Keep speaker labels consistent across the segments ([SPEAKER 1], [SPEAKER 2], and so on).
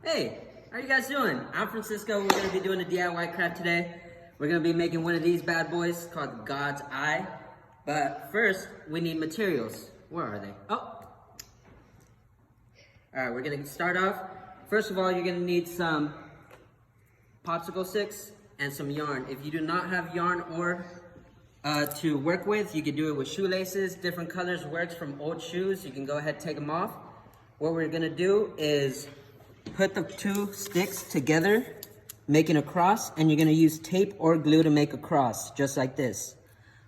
[SPEAKER 1] Hey, how you guys doing? I'm Francisco. We're gonna be doing a DIY craft today. We're gonna be making one of these bad boys called God's Eye. But first, we need materials. Where are they? Oh. All right, we're gonna start off. First of all, you're gonna need some popsicle sticks and some yarn. If you do not have yarn or to work with, you can do it with shoelaces. Different colors works from old shoes. You can go ahead and take them off. What we're gonna do is put the two sticks together, making a cross, and you're gonna use tape or glue to make a cross, just like this.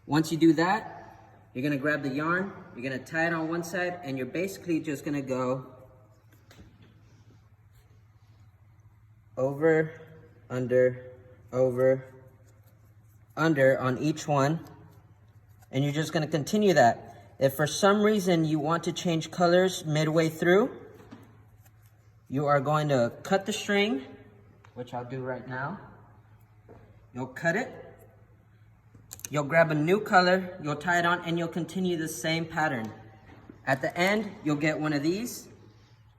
[SPEAKER 1] Once you do that, you're gonna grab the yarn, you're gonna tie it on one side, and you're basically just gonna go over, under, over, under on each one, and you're just gonna continue that. If for some reason you want to change colors midway through, you are going to cut the string, which I'll do right now. You'll cut it. You'll grab a new color, you'll tie it on, and you'll continue the same pattern. At the end, you'll get one of these,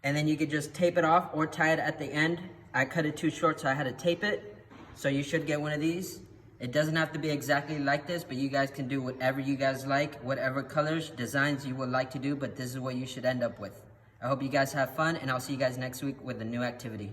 [SPEAKER 1] and then you can just tape it off or tie it at the end. I cut it too short, so I had to tape it. So you should get one of these. It doesn't have to be exactly like this, but you guys can do whatever you guys like, whatever colors, designs you would like to do, but this is what you should end up with. I hope you guys have fun, and I'll see you guys next week with a new activity.